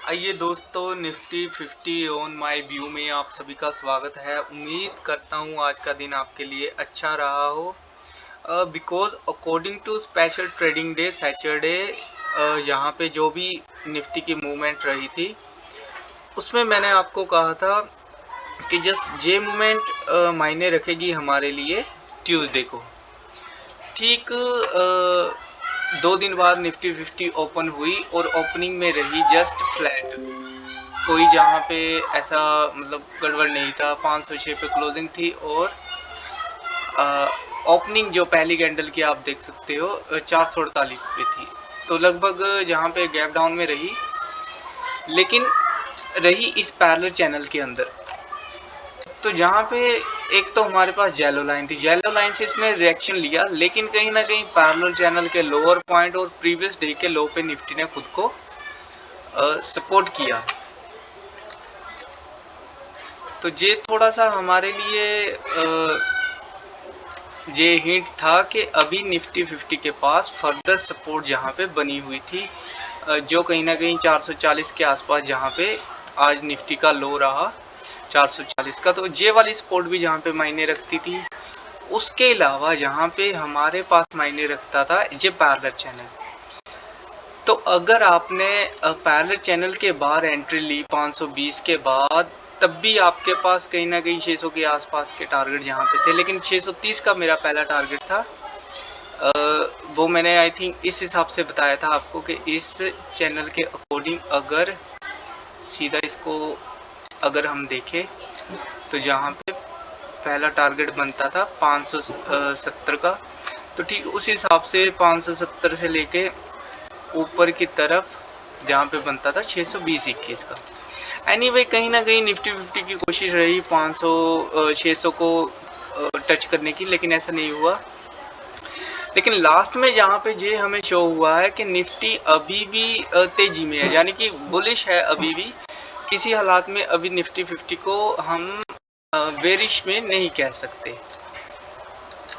आइए दोस्तों, Nifty 50 on my view में आप सभी का स्वागत है। उम्मीद करता हूँ आज का दिन आपके लिए अच्छा रहा हो। Because according to special trading day Saturday, यहाँ पे जो भी निफ्टी की मूवमेंट रही थी उसमें मैंने आपको कहा था कि जस्ट ये मूवमेंट मायने रखेगी हमारे लिए ट्यूसडे को। ठीक 2 दिन बाद निफ्टी 50 ओपन हुई और ओपनिंग में रही जस्ट फ्लैट। कोई जहाँ पे ऐसा मतलब गड़बड़ नहीं था। 506 पे क्लोजिंग थी और ओपनिंग जो पहली कैंडल की आप देख सकते हो 448 पे थी। तो लगभग जहाँ पे गैप डाउन में रही, लेकिन रही इस पैरेलल चैनल के अंदर। तो जहाँ पे एक तो हमारे पास जेलो लाइन थी, जेलो लाइन से इसने रिएक्शन लिया, लेकिन कहीं ना कहीं पैरेलल चैनल के लोअर पॉइंट और प्रीवियस डे के लो पे निफ्टी ने खुद को सपोर्ट किया। तो ये थोड़ा सा हमारे लिए ये हिंट था कि अभी निफ्टी 50 के पास फर्दर सपोर्ट जहाँ पे बनी हुई थी, जो कहीं ना कहीं 440 के आसपास जहाँ पे आज निफ्टी का लो रहा 440 का। तो ये वाली सपोर्ट भी जहाँ पे मायने रखती थी। उसके अलावा जहाँ पे हमारे पास मायने रखता था ये पैरेलल चैनल। तो अगर आपने पैरेलल चैनल के बाहर एंट्री ली 520 के बाद, तब भी आपके पास कहीं ना कहीं 600 के आसपास के टारगेट यहाँ पे थे, लेकिन 630 का मेरा पहला टारगेट था। वो मैंने आई थिंक इस हिसाब से बताया था आपको कि इस चैनल के अकॉर्डिंग अगर सीधा इसको अगर हम देखें तो जहाँ पे पहला टारगेट बनता था 570 का, तो ठीक उस हिसाब से 570 से लेके ऊपर की तरफ जहाँ पे बनता था 620-21 का। एनीवे कहीं ना कहीं निफ्टी 50 की कोशिश रही 600 को टच करने की, लेकिन ऐसा नहीं हुआ। लेकिन लास्ट में जहाँ पे ये हमें शो हुआ है कि निफ्टी अभी भी तेजी में है, यानी कि बुलिश है अभी भी। किसी हालात में अभी निफ्टी 50 को हम बेरिश में नहीं कह सकते।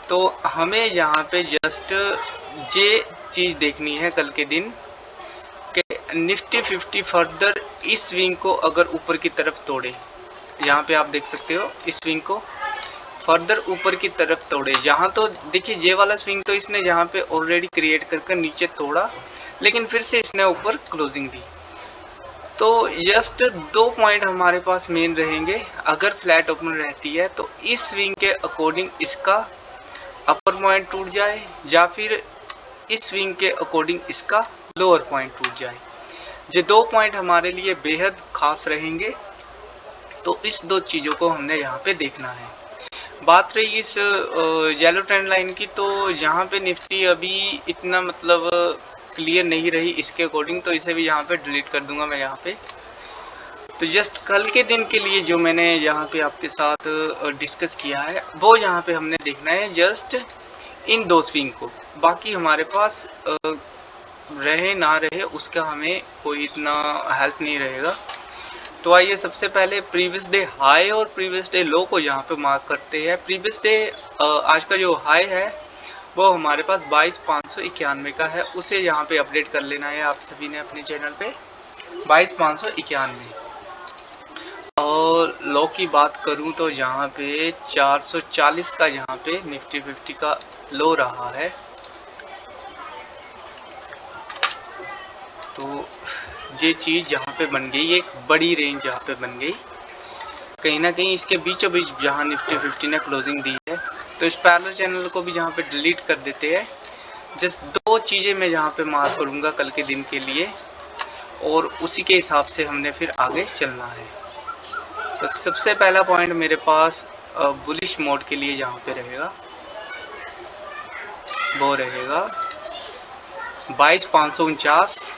तो हमें यहाँ पे जस्ट ये चीज़ देखनी है कल के दिन कि निफ्टी 50 फर्दर इस स्विंग को अगर ऊपर की तरफ तोड़े, यहाँ पे आप देख सकते हो इस स्विंग को फर्दर ऊपर की तरफ तोड़े। यहाँ तो देखिए ये वाला स्विंग तो इसने यहाँ पे ऑलरेडी क्रिएट करके नीचे तोड़ा, लेकिन फिर से इसने ऊपर क्लोजिंग दी। तो जस्ट 2 पॉइंट हमारे पास मेन रहेंगे। अगर फ्लैट ओपन रहती है तो इस स्विंग के अकॉर्डिंग इसका अपर पॉइंट टूट जाए, या फिर इस स्विंग के अकॉर्डिंग इसका लोअर पॉइंट टूट जाए। ये 2 पॉइंट हमारे लिए बेहद खास रहेंगे। तो इस दो चीज़ों को हमने यहाँ पे देखना है। बात रही इस येलो ट्रेंड लाइन की, तो यहाँ पे निफ्टी अभी इतना मतलब क्लियर नहीं रही इसके अकॉर्डिंग, तो इसे भी यहाँ पे डिलीट कर दूंगा मैं यहाँ पे। तो जस्ट कल के दिन के लिए जो मैंने यहाँ पे आपके साथ डिस्कस किया है वो यहाँ पे हमने देखना है जस्ट इन दो स्विंग को। बाकी हमारे पास रहे ना रहे उसका हमें कोई इतना हेल्प नहीं रहेगा। तो आइए सबसे पहले प्रीवियस डे हाई और प्रीवियस डे लो को यहाँ पे मार्क करते हैं। प्रीवियस डे आज का जो हाई है वो हमारे पास 22,591 का है, उसे यहाँ पे अपडेट कर लेना है आप सभी ने अपने चैनल पे 22,591। और लो की बात करूँ तो यहाँ पे 440 का यहाँ पे निफ्टी 50 का लो रहा है। तो ये चीज़ जहाँ पे बन गई, एक बड़ी रेंज जहाँ पे बन गई, कहीं ना कहीं इसके बीचों बीच जहाँ निफ्टी 50 ने क्लोजिंग दी है, तो इस पैरेलल चैनल को भी जहाँ पे डिलीट कर देते हैं। जस्ट दो चीज़ें मैं जहाँ पे मार्क करूँगा कल के दिन के लिए, और उसी के हिसाब से हमने फिर आगे चलना है। तो सबसे पहला पॉइंट मेरे पास बुलिश मोड के लिए जहाँ पे रहेगा वो रहेगा 22,549,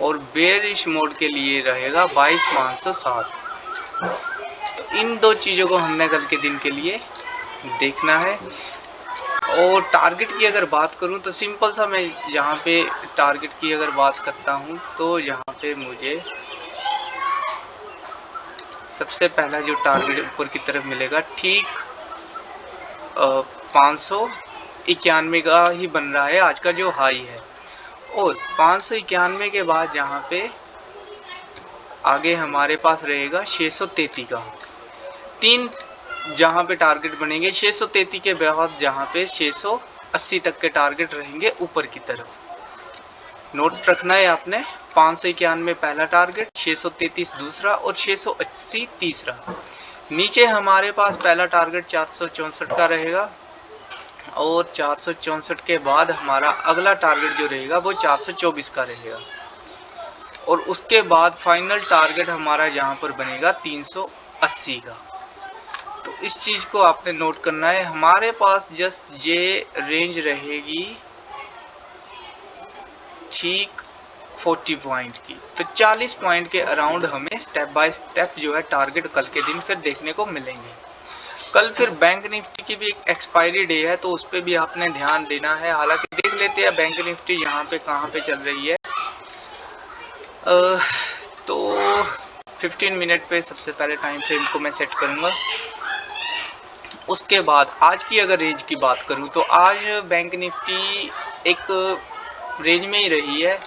और बेरिश मोड के लिए रहेगा 22,560। तो इन दो चीज़ों को हमने कल के दिन के लिए देखना है। और टारगेट की अगर बात करूं तो सिंपल सा मैं यहाँ पे टारगेट की अगर बात करता हूं तो यहाँ पे मुझे सबसे पहला जो टारगेट ऊपर की तरफ मिलेगा ठीक 591 का ही बन रहा है आज का जो हाई है। और 591 के बाद यहाँ पे आगे हमारे पास रहेगा 633 का। 3 जहाँ पे टारगेट बनेंगे 633 के बाद जहाँ पे 680 तक के टारगेट रहेंगे ऊपर की तरफ। नोट रखना है आपने, 591 पहला टारगेट, 633 दूसरा और 680 तीसरा। नीचे हमारे पास पहला टारगेट 464 का रहेगा और 464 के बाद हमारा अगला टारगेट जो रहेगा वो 424 का रहेगा और उसके बाद फाइनल टारगेट हमारा जहाँ पर बनेगा 380 का। तो इस चीज को आपने नोट करना है। हमारे पास जस्ट ये रेंज रहेगी ठीक 40 पॉइंट की, तो 40 पॉइंट के अराउंड हमें स्टेप बाय स्टेप जो है टारगेट कल के दिन फिर देखने को मिलेंगे। कल फिर बैंक निफ्टी की भी एक एक्सपायरी डे है, तो उस पर भी आपने ध्यान देना है। हालांकि देख लेते हैं बैंक निफ्टी यहाँ पे कहाँ पे चल रही है। तो 15 मिनट पे सबसे पहले टाइम फ्रेम को मैं सेट करूँगा। उसके बाद आज की अगर रेंज की बात करूँ तो आज बैंक निफ्टी एक रेंज में ही रही है,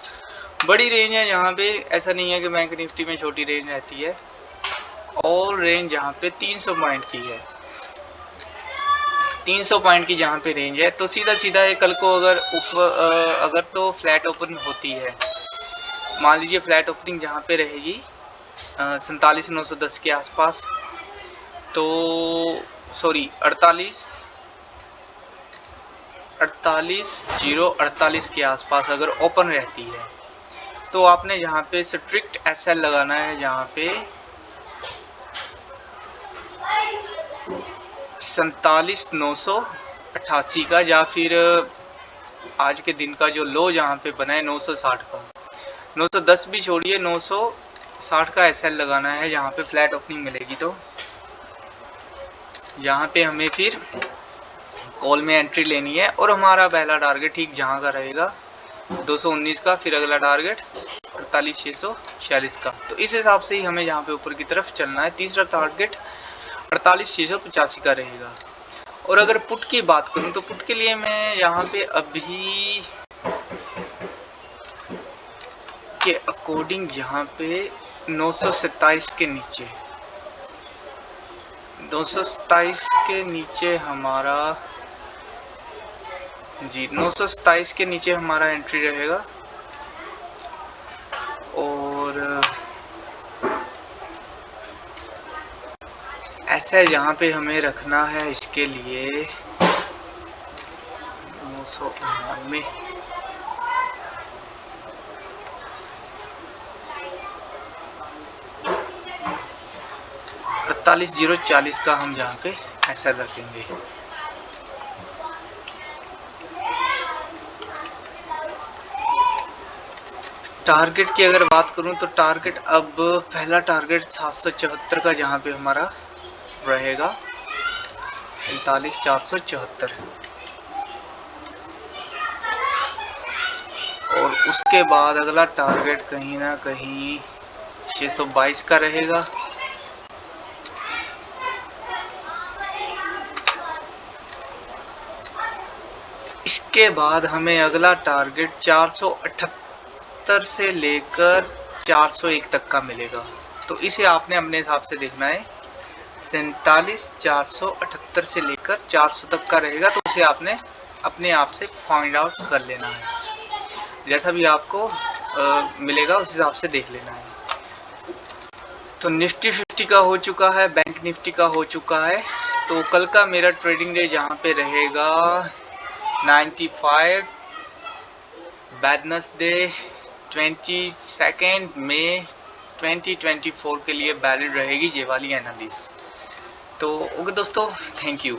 बड़ी रेंज है जहाँ पे, ऐसा नहीं है कि बैंक निफ्टी में छोटी रेंज रहती है। और रेंज जहाँ पे 300 पॉइंट की है, 300 पॉइंट की जहाँ पे रेंज है, तो सीधा सीधा ये कल को अगर तो फ्लैट ओपन होती है, मान लीजिए फ्लैट ओपनिंग जहाँ पे रहेगी 47,910 के आसपास, तो सॉरी 48,048 के आसपास अगर ओपन रहती है तो आपने यहाँ पे स्ट्रिक्ट एसएल लगाना है, जहाँ पे 47,988 का, या फिर आज के दिन का जो लो जहाँ पे बना है 960 का, 910 भी छोड़िए, 960 का एसएल लगाना है जहाँ पे फ्लैट ओपनिंग मिलेगी। तो यहाँ पे हमें फिर कॉल में एंट्री लेनी है और हमारा पहला टारगेट ठीक जहाँ का रहेगा 219 का, फिर अगला टारगेट 48,646 का। तो इस हिसाब से ही हमें यहाँ पे ऊपर की तरफ चलना है। तीसरा टारगेट 48,685 का रहेगा। और अगर पुट की बात करूं तो पुट के लिए मैं यहाँ पे अभी के अकॉर्डिंग यहाँ पे 927 के नीचे, 927 के नीचे हमारा जी 927 के नीचे हमारा एंट्री रहेगा। और ऐसा यहाँ पे हमें रखना है, इसके लिए 999 48,040 का हम यहाँ पे ऐसा रखेंगे। टारगेट की अगर बात करूं तो टारगेट अब पहला टारगेट 774 का जहाँ पे हमारा रहेगा 47,474, और उसके बाद अगला टारगेट कहीं ना कहीं 622 का रहेगा। इसके बाद हमें अगला टारगेट 478 से लेकर 401 तक का मिलेगा। तो इसे आपने अपने हिसाब से देखना है। 47,478 से लेकर 400 तक का रहेगा, तो उसे आपने अपने आप से फाइंड आउट कर लेना है। जैसा भी आपको मिलेगा उस हिसाब से देख लेना है। तो निफ्टी 50 का हो चुका है, बैंक निफ्टी का हो चुका है। तो कल का मेरा ट्रेडिंग डे जहाँ पे रहेगा 95 वेडनेसडे 22 मई 2024 के लिए वैलिड रहेगी ये वाली एनालिसिस। तो ओके दोस्तों, थैंक यू।